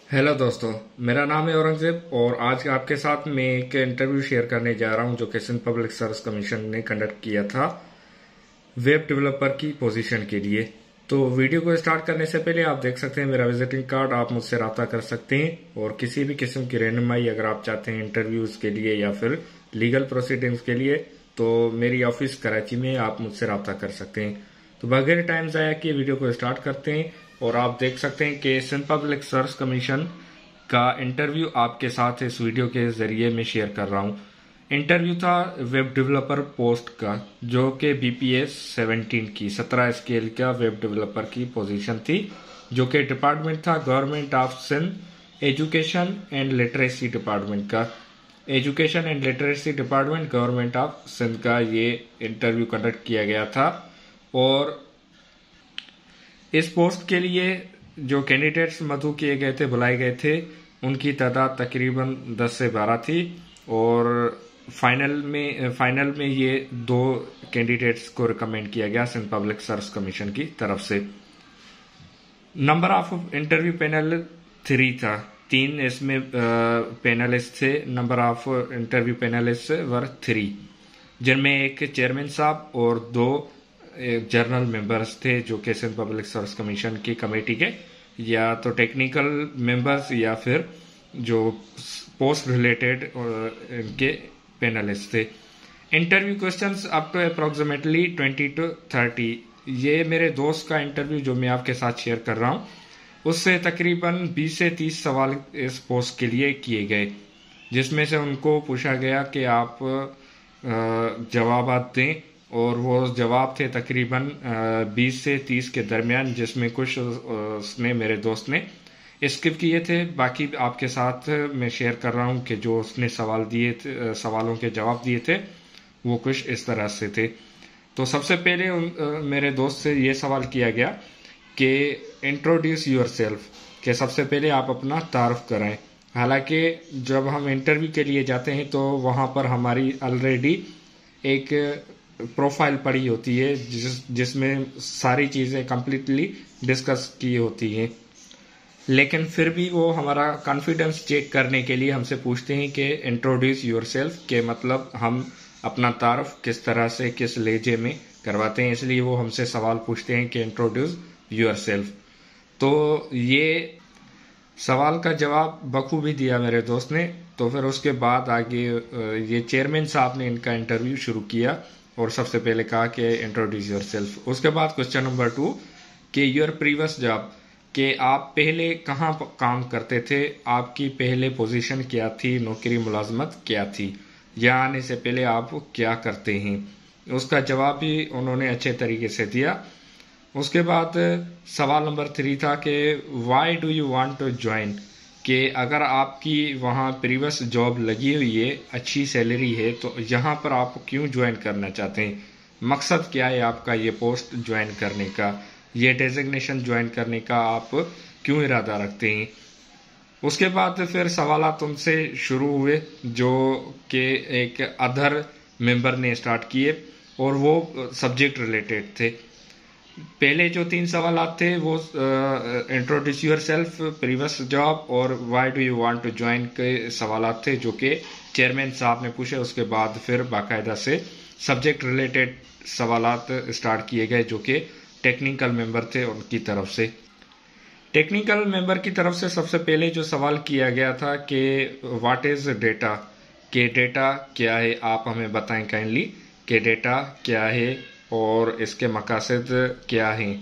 Hello दोस्तों, मेरा नाम है औरंगजेब और आज आपके साथ मैं एक इंटरव्यू शेयर करने जा रहा हूं जो कि सिंध पब्लिक सर्विस कमीशन ने कंडक्ट किया था वेब डेवलपर की पोजीशन के लिए। तो वीडियो को स्टार्ट करने से पहले आप देख सकते हैं मेरा विजिटिंग कार्ड, आप मुझसे रब्ता कर सकते हैं और किसी भी किस्म की रहनुमाई अगर आप चाहते हैं इंटरव्यूज के लिए या फिर लीगल प्रोसीडिंग्स के लिए तो मेरी ऑफिस कराची में आप मुझसे रब्ता कर सकते हैं। तो बगैर टाइम जाया किए वीडियो को स्टार्ट करते हैं और आप देख सकते हैं कि सिंध पब्लिक सर्विस कमीशन का इंटरव्यू आपके साथ इस वीडियो के जरिए मैं शेयर कर रहा हूं। इंटरव्यू था वेब डेवलपर पोस्ट का जो कि बीपीएस 17 स्केल का वेब डेवलपर की पोजीशन थी, जो कि डिपार्टमेंट था government of Sindh education and literacy department का। Education and literacy department government of Sindh का ये इंटरव्यू कंडक्ट किया गया था और इस पोस्ट के लिए जो कैंडिडेट्स मधु किए गए थे, बुलाए गए थे, उनकी तादाद तकरीबन 10 से 12 थी और फाइनल में ये 2 कैंडिडेट्स को रिकमेंड किया गया सिंध पब्लिक सर्विस कमीशन की तरफ से। नंबर ऑफ इंटरव्यू पैनल 3 था, 3 इसमें पैनलिस्ट थे। नंबर ऑफ इंटरव्यू पैनलिस्ट वर 3, जिनमें एक चेयरमैन साहब और 2 जर्नल मेंबर्स थे जो कि सिंध पब्लिक सर्विस कमीशन की कमेटी के या तो टेक्निकल मेंबर्स या फिर जो पोस्ट रिलेटेड इनके पैनलिस्ट थे। Interview questions up to approximately 20 to 30। ये मेरे दोस्त का इंटरव्यू जो मैं आपके साथ शेयर कर रहा हूँ, उससे तकरीबन 20 से 30 सवाल इस पोस्ट के लिए किए गए, जिसमें से उनको पूछा गया कि आप जवाब दें और वो जवाब थे तकरीबन 20 से 30 के दरमियान, जिसमें कुछ उसने मेरे दोस्त ने स्किप किए थे। बाकी आपके साथ मैं शेयर कर रहा हूं कि जो उसने सवाल दिए थे, सवालों के जवाब दिए थे, वो कुछ इस तरह से थे। तो सबसे पहले मेरे दोस्त से ये सवाल किया गया कि इंट्रोड्यूस योर सेल्फ, कि सबसे पहले आप अपना तारुफ कराएं। हालांकि जब हम इंटरव्यू के लिए जाते हैं तो वहां पर हमारी ऑलरेडी एक प्रोफाइल पड़ी होती है जिसमें सारी चीजें कंप्लीटली डिस्कस की होती हैं, लेकिन फिर भी वो हमारा कॉन्फिडेंस चेक करने के लिए हमसे पूछते हैं कि इंट्रोड्यूस योर सेल्फ, के मतलब हम अपना तारुफ किस तरह से किस लहजे में करवाते हैं, इसलिए वो हमसे सवाल पूछते हैं कि इंट्रोड्यूस योर सेल्फ। तो ये सवाल का जवाब बखूबी दिया मेरे दोस्त ने। तो फिर उसके बाद आगे ये चेयरमैन साहब ने इनका इंटरव्यू शुरू किया और सबसे पहले कहा कि इंट्रोड्यूस योर सेल्फ। उसके बाद क्वेश्चन नंबर 2 कि योर प्रीवियस जॉब, कि आप पहले कहाँ काम करते थे, आपकी पहले पोजीशन क्या थी, नौकरी मुलाजमत क्या थी, यहाँ आने से पहले आप क्या करते हैं। उसका जवाब भी उन्होंने अच्छे तरीके से दिया। उसके बाद सवाल नंबर 3 था कि why do you want to join, कि अगर आपकी वहाँ प्रीवियस जॉब लगी हुई है, अच्छी सैलरी है, तो यहाँ पर आप क्यों ज्वाइन करना चाहते हैं, मकसद क्या है आपका ये पोस्ट ज्वाइन करने का, ये डेजिग्नेशन ज्वाइन करने का आप क्यों इरादा रखते हैं। उसके बाद फिर सवालात उनसे शुरू हुए जो कि एक अदर मेंबर ने स्टार्ट किए और वो सब्जेक्ट रिलेटेड थे। पहले जो 3 सवालात थे वो introduce yourself, previous job और why do you want to join के सवालात थे जो कि चेयरमैन साहब ने पूछे। उसके बाद फिर बाकायदा से सब्जेक्ट रिलेटेड सवालात स्टार्ट किए गए जो कि टेक्निकल मेंबर थे उनकी तरफ से। टेक्निकल मेंबर की तरफ से सबसे पहले जो सवाल किया गया था कि व्हाट इज डेटा, कि डेटा क्या है, आप हमें बताएं काइंडली कि डेटा क्या है और इसके मकासद क्या हैं।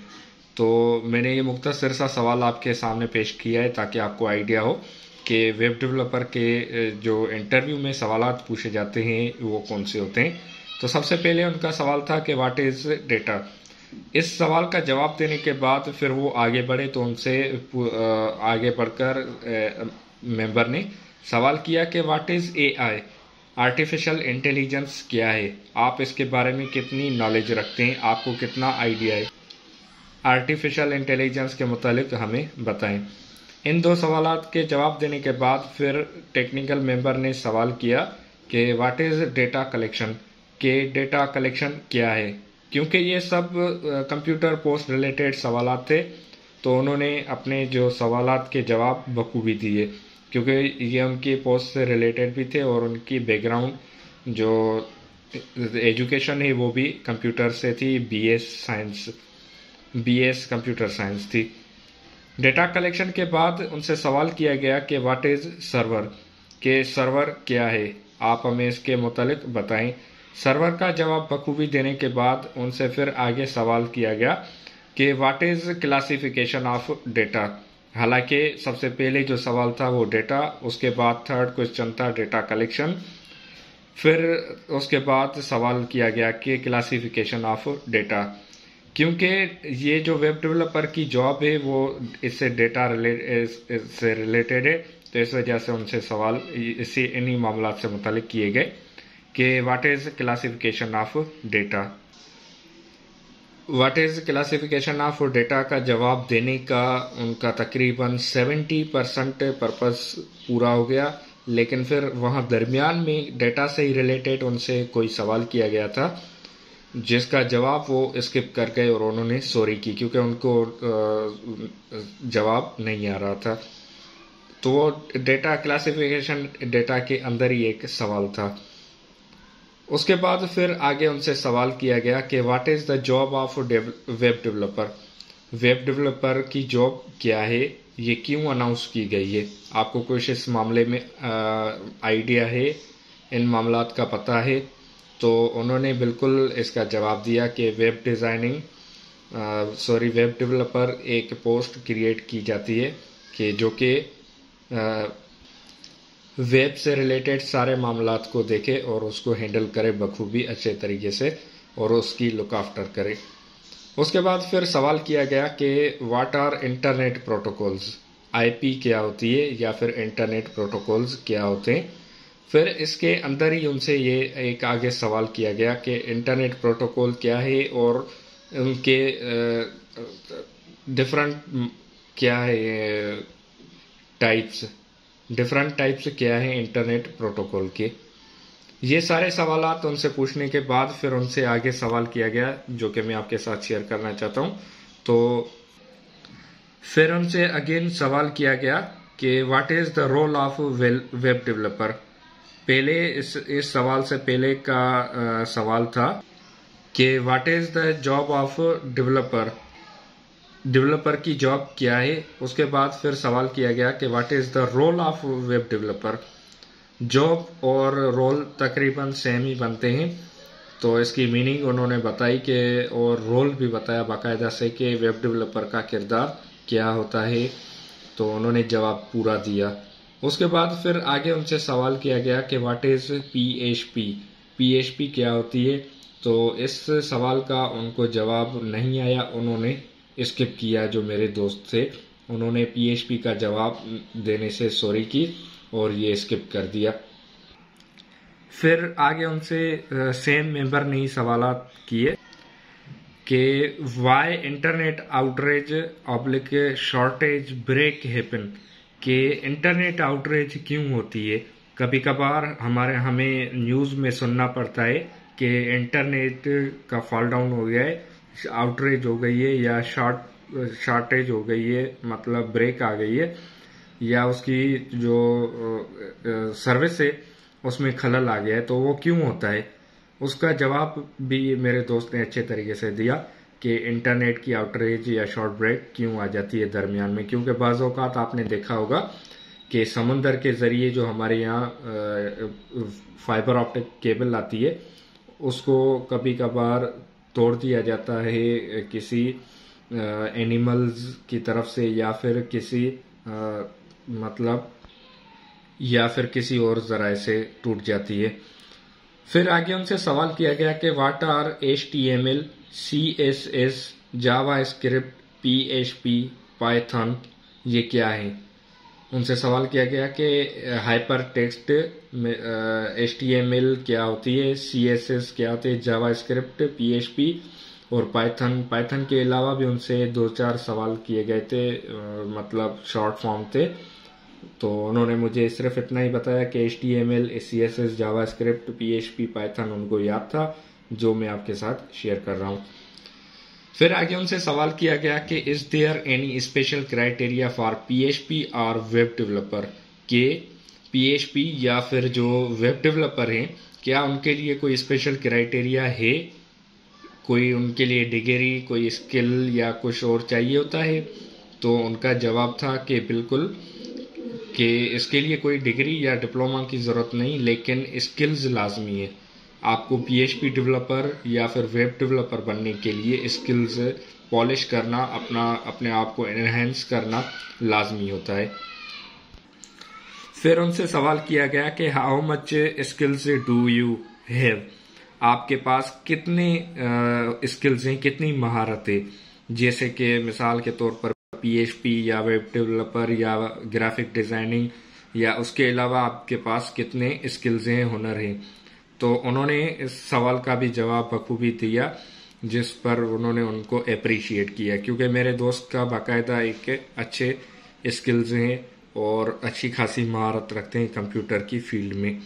तो मैंने ये मुख्तसर सा सवाल आपके सामने पेश किया है ताकि आपको आइडिया हो कि वेब डेवलपर के जो इंटरव्यू में सवालात पूछे जाते हैं वो कौन से होते हैं। तो सबसे पहले उनका सवाल था कि व्हाट इज डेटा। इस सवाल का जवाब देने के बाद फिर वो आगे बढ़े तो उनसे आगे बढ़कर मेंबर ने सवाल किया कि what is AI, artificial intelligence क्या है, आप इसके बारे में कितनी नॉलेज रखते हैं, आपको कितना आइडिया है, आर्टिफिशियल इंटेलिजेंस के मुतालिक हमें बताएं। इन 2 सवालात के जवाब देने के बाद फिर टेक्निकल मेंबर ने सवाल किया कि व्हाट इज डेटा कलेक्शन, के डेटा कलेक्शन क्या है, क्योंकि ये सब कंप्यूटर पोस्ट रिलेटेड सवालात थे तो उन्होंने अपने जो सवालात के जवाब बखूबी दिए, क्योंकि ये उनकी पोस्ट से रिलेटेड भी थे और उनकी बैकग्राउंड जो एजुकेशन है वो भी कंप्यूटर से थी, बीएस कंप्यूटर साइंस थी। डेटा कलेक्शन के बाद उनसे सवाल किया गया कि व्हाट इज सर्वर, के सर्वर क्या है, आप हमें इसके मुतालिक बताएं। सर्वर का जवाब बखूबी देने के बाद उनसे फिर आगे सवाल किया गया कि what is classification of data. हालांकि सबसे पहले जो सवाल था वो डेटा, उसके बाद थर्ड क्वेश्चन था डेटा कलेक्शन, फिर उसके बाद सवाल किया गया कि क्लासिफिकेशन ऑफ डेटा। क्योंकि ये जो वेब डेवलपर की जॉब है वो इससे डेटा से रिलेटेड है, तो इस वजह से उनसे सवाल इसी इन्हीं मामला से मुतालिक किए गए कि what is classification of data. What is classification of data का जवाब देने का उनका तकरीबन 70% पर्पस पूरा हो गया, लेकिन फिर वहां दरमियान में डेटा से ही रिलेटेड उनसे कोई सवाल किया गया था जिसका जवाब वो स्किप कर गए और उन्होंने सॉरी की, क्योंकि उनको जवाब नहीं आ रहा था। तो वो डेटा क्लासिफिकेशन डेटा के अंदर ही एक सवाल था। उसके बाद फिर आगे उनसे सवाल किया गया कि what is the job of web developer. Web developer की जॉब क्या है, ये क्यों अनाउंस की गई है, आपको कुछ इस मामले में आइडिया है, इन मामलात का पता है? तो उन्होंने बिल्कुल इसका जवाब दिया कि वेब डेवलपर एक पोस्ट क्रिएट की जाती है कि जो कि वेब से रिलेटेड सारे मामलात को देखे और उसको हैंडल करे बखूबी अच्छे तरीके से और उसकी लुक आफ्टर करे। उसके बाद फिर सवाल किया गया कि what are internet protocols, IP क्या होती है या फिर इंटरनेट प्रोटोकॉल्स क्या होते हैं। फिर इसके अंदर ही उनसे ये एक आगे सवाल किया गया कि इंटरनेट प्रोटोकॉल क्या है और उनके डिफरेंट क्या है डिफरेंट टाइप्स क्या है इंटरनेट प्रोटोकॉल के। ये सारे सवालात उनसे पूछने के बाद फिर उनसे आगे सवाल किया गया जो कि मैं आपके साथ शेयर करना चाहता हूँ। तो फिर उनसे अगेन सवाल किया गया कि what is the role of web developer. पहले इस सवाल से पहले का सवाल था कि what is the job of developer, developer की जॉब क्या है। उसके बाद फिर सवाल किया गया कि what is the role of web developer. Job और रोल तकरीबन सेम ही बनते हैं, तो इसकी मीनिंग उन्होंने बताई कि और रोल भी बताया बाकायदा से कि वेब डेवलपर का किरदार क्या होता है। तो उन्होंने जवाब पूरा दिया। उसके बाद फिर आगे उनसे सवाल किया गया कि व्हाट इज पीएचपी, पीएचपी क्या होती है। तो इस सवाल का उनको जवाब नहीं आया, उन्होंने स्किप किया। जो मेरे दोस्त थे उन्होंने पीएचपी का जवाब देने से सॉरी की और ये स्किप कर दिया। फिर आगे उनसे सेम मेंबर ने ही सवालात किए कि why internet outage oblique shortage break happen, कि इंटरनेट आउटरेज क्यों होती है। कभी कभार हमें न्यूज में सुनना पड़ता है कि इंटरनेट का फॉल डाउन हो गया है, आउटरेज हो गई है या शॉर्टेज हो गई है, मतलब ब्रेक आ गई है, या उसकी जो सर्विस है उसमें खलल आ गया है। तो वो क्यों होता है, उसका जवाब भी मेरे दोस्त ने अच्छे तरीके से दिया कि इंटरनेट की आउटरेज या शॉर्ट ब्रेक क्यों आ जाती है दरमियान में। क्योंकि बाज़ औक़ात आपने देखा होगा कि समंदर के जरिए जो हमारे यहाँ फाइबर ऑप्टिक केबल आती है उसको कभी कभार तोड़ दिया जाता है किसी एनिमल्स की तरफ से या फिर किसी और जराए से टूट जाती है। फिर आगे उनसे सवाल किया गया कि what are HTML, CSS, JavaScript, PHP, Python, ये क्या है। उनसे सवाल किया गया कि हाइपर टेक्स्ट HTML क्या होती है, CSS क्या होती है, जावा स्क्रिप्ट, PHP और पाइथन के अलावा भी उनसे 2-4 सवाल किए गए थे, मतलब शॉर्ट फॉर्म थे। तो उन्होंने मुझे सिर्फ इतना ही बताया कि HTML, CSS, JavaScript, PHP, Python उनको याद था, जो मैं आपके साथ शेयर कर रहा हूँ। फिर आगे उनसे सवाल किया गया कि is there any special criteria for PHP और वेब डेवलपर, के पीएचपी या फिर जो वेब डेवलपर हैं क्या उनके लिए कोई स्पेशल क्राइटेरिया है, कोई उनके लिए डिग्री, कोई स्किल या कुछ और चाहिए होता है। तो उनका जवाब था कि बिल्कुल, कि इसके लिए कोई डिग्री या डिप्लोमा की ज़रूरत नहीं, लेकिन स्किल्स लाजमी है। आपको पीएचपी डेवलपर या फिर वेब डेवलपर बनने के लिए स्किल्स पॉलिश करना, अपने आप को एनहेंस करना लाजमी होता है। फिर उनसे सवाल किया गया कि how much skills do you have, आपके पास कितने स्किल्स हैं, कितनी महारत है। जैसे कि मिसाल के तौर पर पीएचपी या वेब डेवलपर या ग्राफिक डिजाइनिंग, या उसके अलावा आपके पास कितने स्किल्स हैं, हुनर हैं। तो उन्होंने इस सवाल का भी जवाब बखूबी दिया, जिस पर उन्होंने उनको अप्रिशिएट किया, क्योंकि मेरे दोस्त का बाकायदा एक अच्छे स्किल्स हैं और अच्छी खासी महारत रखते हैं कंप्यूटर की फील्ड में।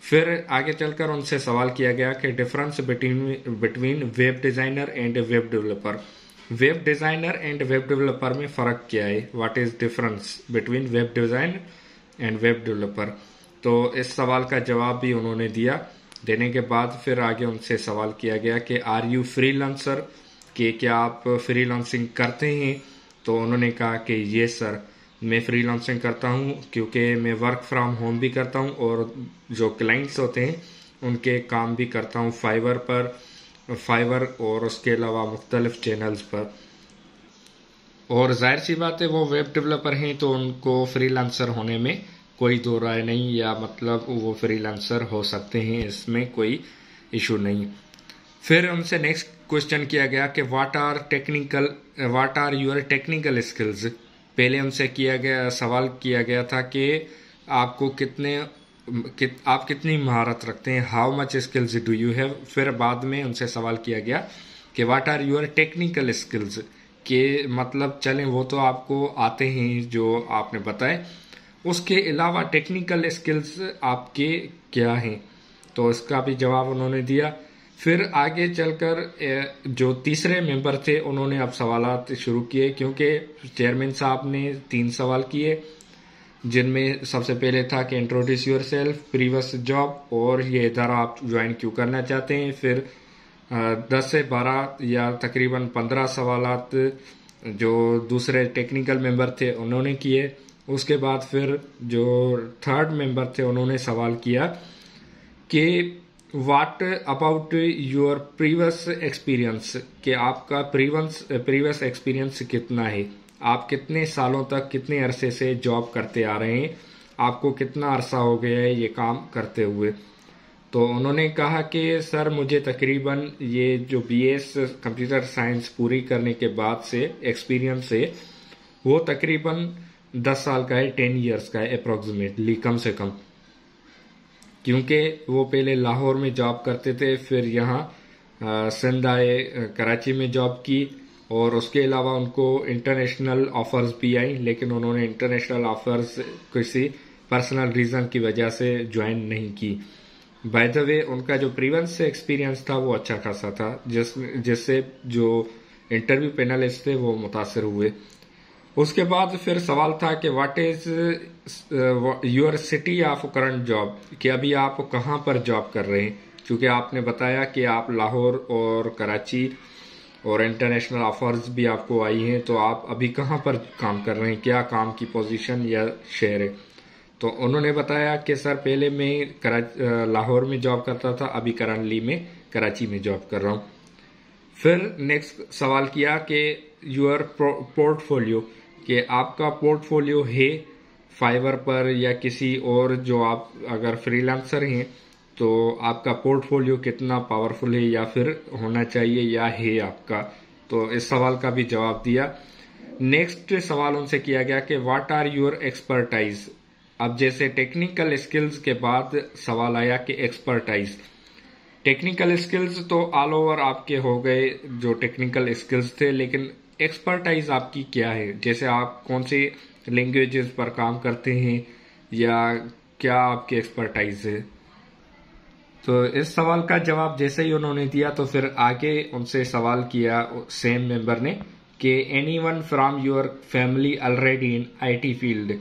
फिर आगे चलकर उनसे सवाल किया गया कि difference between web designer and web developer, web designer and web developer में फर्क क्या है, what is difference between web design and web developer. तो इस सवाल का जवाब भी उन्होंने दिया। देने के बाद फिर आगे उनसे सवाल किया गया कि आर यू फ्रीलांसर, कि क्या आप फ्रीलांसिंग करते हैं। तो उन्होंने कहा कि ये सर, मैं फ्रीलांसिंग करता हूं, क्योंकि मैं वर्क फ्रॉम होम भी करता हूं और जो क्लाइंट्स होते हैं उनके काम भी करता हूं फाइवर और उसके अलावा मुख्तलिफ चैनल्स पर। और जाहिर सी बात है वो वेब डेवलपर हैं तो उनको फ्रीलांसर होने में कोई दो राय नहीं, या मतलब वो फ्रीलांसर हो सकते हैं, इसमें कोई इशू नहीं। फिर उनसे नेक्स्ट क्वेश्चन किया गया कि what are your technical skills. पहले उनसे सवाल किया गया था कि आपको आप कितनी महारत रखते हैं, how much skills do you have. फिर बाद में उनसे सवाल किया गया कि what are your technical skills, के मतलब चलें वो तो आपको आते हैं जो आपने बताए, उसके अलावा टेक्निकल स्किल्स आपके क्या हैं। तो इसका भी जवाब उन्होंने दिया। फिर आगे चलकर जो तीसरे मेंबर थे उन्होंने अब सवालात शुरू किए, क्योंकि चेयरमैन साहब ने 3 सवाल किए, जिनमें सबसे पहले था कि introduce yourself, previous job और ये इदारा आप ज्वाइन क्यों करना चाहते हैं। फिर 10 से 12 या तकरीबन 15 सवालात जो दूसरे टेक्निकल मेंबर थे उन्होंने किए। उसके बाद फिर जो थर्ड मेंबर थे उन्होंने सवाल किया कि what about your previous experience, कि आपका प्रीवियस एक्सपीरियंस कितना है, आप कितने सालों तक, कितने अरसे से जॉब करते आ रहे हैं, आपको कितना अरसा हो गया है ये काम करते हुए। तो उन्होंने कहा कि सर मुझे तकरीबन ये जो बीएस कंप्यूटर साइंस पूरी करने के बाद से एक्सपीरियंस है वो तकरीबन 10 साल का है, 10 इयर्स का है अप्रोक्सीमेटली, कम से कम। क्योंकि वो पहले लाहौर में जॉब करते थे, फिर यहाँ सिंध आए, कराची में जॉब की, और उसके अलावा उनको इंटरनेशनल ऑफर्स भी आई, लेकिन उन्होंने इंटरनेशनल ऑफर्स किसी पर्सनल रीजन की वजह से ज्वाइन नहीं की। बाय द वे उनका जो प्रीवियस एक्सपीरियंस था वो अच्छा खासा था, जिससे जो इंटरव्यू पैनलिस्ट थे वो मुतासर हुए। उसके बाद फिर सवाल था कि what is your city of current job, कि अभी आप कहाँ पर जॉब कर रहे हैं, क्योंकि आपने बताया कि आप लाहौर और कराची और इंटरनेशनल ऑफर्स भी आपको आई हैं, तो आप अभी कहाँ पर काम कर रहे हैं, क्या काम की पोजीशन या शहर है। तो उन्होंने बताया कि सर पहले मैं लाहौर में जॉब करता था, अभी करंटली में कराची में जॉब कर रहा हूँ। फिर नेक्स्ट सवाल किया कि योर पोर्टफोलियो, कि आपका पोर्टफोलियो है फाइवर पर या किसी और, जो आप अगर फ्रीलांसर हैं तो आपका पोर्टफोलियो कितना पावरफुल है या फिर होना चाहिए या है आपका। तो इस सवाल का भी जवाब दिया। नेक्स्ट सवाल उनसे किया गया कि व्हाट आर योर एक्सपर्टाइज। अब जैसे टेक्निकल स्किल्स के बाद सवाल आया कि एक्सपर्टाइज। टेक्निकल स्किल्स तो ऑल ओवर आपके हो गए जो टेक्निकल स्किल्स थे, लेकिन एक्सपर्टाइज आपकी क्या है, जैसे आप कौन सी लैंग्वेजेस पर काम करते हैं या क्या आपकी एक्सपर्टाइज है। तो इस सवाल का जवाब जैसे ही उन्होंने दिया तो फिर आगे उनसे सवाल किया सेम मेंबर ने कि anyone from your family already in IT field,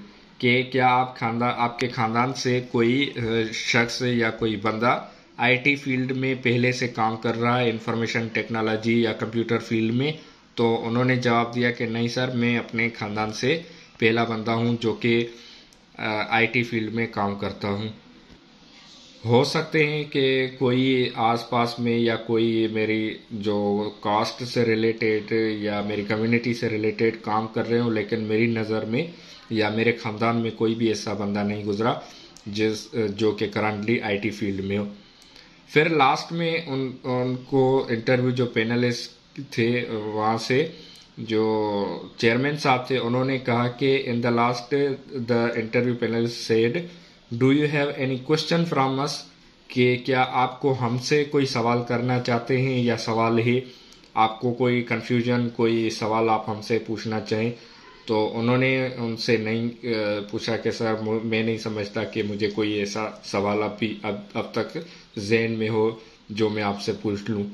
कि क्या आपके खानदान से कोई शख्स या कोई बंदा आईटी फील्ड में पहले से काम कर रहा है, इंफॉर्मेशन टेक्नोलॉजी या कंप्यूटर फील्ड में। तो उन्होंने जवाब दिया कि नहीं सर, मैं अपने खानदान से पहला बंदा हूं जो कि आईटी फील्ड में काम करता हूं। हो सकते हैं कि कोई आसपास में या कोई मेरी जो कास्ट से रिलेटेड या मेरी कम्युनिटी से रिलेटेड काम कर रहे हो, लेकिन मेरी नज़र में या मेरे खानदान में कोई भी ऐसा बंदा नहीं गुजरा जो कि करंटली आईटी फील्ड में हो। फिर लास्ट में उनको इंटरव्यू जो पैनलिस्ट थे वहाँ से जो चेयरमैन साहब थे, उन्होंने कहा कि in the last the interview panelist said do you have any question from us, कि क्या आपको हमसे कोई सवाल करना चाहते हैं या सवाल है आपको कोई कंफ्यूजन, कोई सवाल आप हमसे पूछना चाहें। तो उन्होंने उनसे नहीं पूछा कि सर मैं नहीं समझता कि मुझे कोई ऐसा सवाल अब तक ज़हन में हो जो मैं आपसे पूछ लूं।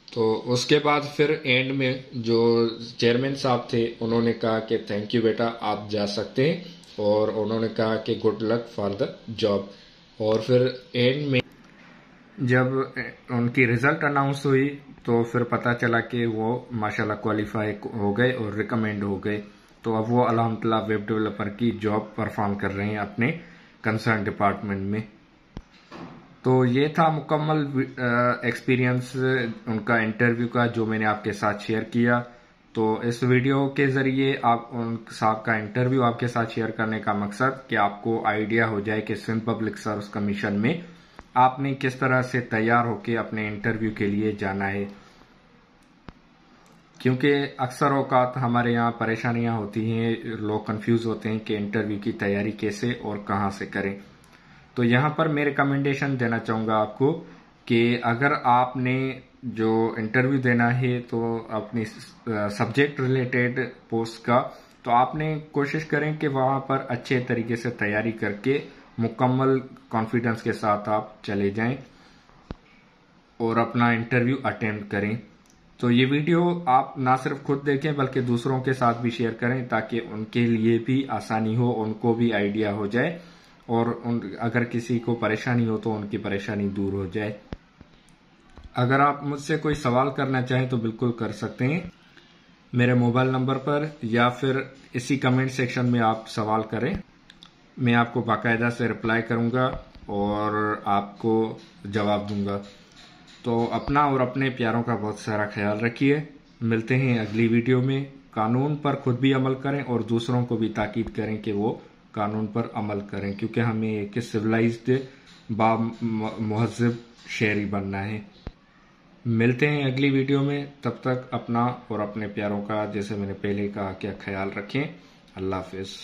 तो उसके बाद फिर एंड में जो चेयरमैन साहब थे उन्होंने कहा कि थैंक यू बेटा, आप जा सकते हैं, और उन्होंने कहा कि good luck for the job. और फिर एंड में जब उनकी रिजल्ट अनाउंस हुई तो फिर पता चला कि वो माशाल्लाह क्वालिफाई हो गए और रिकमेंड हो गए। तो अब वो अल्हम्दुलिल्लाह वेब डेवलपर की जॉब परफॉर्म कर रहे हैं अपने कंसर्न डिपार्टमेंट में। तो ये था मुकम्मल एक्सपीरियंस उनका इंटरव्यू का जो मैंने आपके साथ शेयर किया। तो इस वीडियो के जरिए आप उन साहब का इंटरव्यू आपके साथ शेयर करने का मकसद कि आपको आइडिया हो जाए कि सिंध पब्लिक सर्विस कमीशन में आपने किस तरह से तैयार होकर अपने इंटरव्यू के लिए जाना है। क्योंकि अक्सर औकात हमारे यहाँ परेशानियां होती हैं, लोग कंफ्यूज होते हैं कि इंटरव्यू की तैयारी कैसे और कहाँ से करें। तो यहाँ पर मैं रिकमेंडेशन देना चाहूँगा आपको कि अगर आपने जो इंटरव्यू देना है तो अपनी सब्जेक्ट रिलेटेड पोस्ट का, तो आपने कोशिश करें कि वहाँ पर अच्छे तरीके से तैयारी करके मुकम्मल कॉन्फिडेंस के साथ आप चले जाएं और अपना इंटरव्यू अटेम्प्ट करें। तो ये वीडियो आप ना सिर्फ खुद देखें बल्कि दूसरों के साथ भी शेयर करें ताकि उनके लिए भी आसानी हो, उनको भी आइडिया हो जाए, और अगर किसी को परेशानी हो तो उनकी परेशानी दूर हो जाए। अगर आप मुझसे कोई सवाल करना चाहें तो बिल्कुल कर सकते हैं मेरे मोबाइल नंबर पर, या फिर इसी कमेंट सेक्शन में आप सवाल करें, मैं आपको बाकायदा से रिप्लाई करूंगा और आपको जवाब दूंगा। तो अपना और अपने प्यारों का बहुत सारा ख्याल रखिए। मिलते हैं अगली वीडियो में। कानून पर खुद भी अमल करें और दूसरों को भी ताकीद करें कि वो कानून पर अमल करें, क्योंकि हमें एक सिविलाइज्ड मुहज़्ज़ब शहरी बनना है। मिलते हैं अगली वीडियो में, तब तक अपना और अपने प्यारों का, जैसे मैंने पहले कहा, क्या ख्याल रखें। अल्लाह हाफिज़।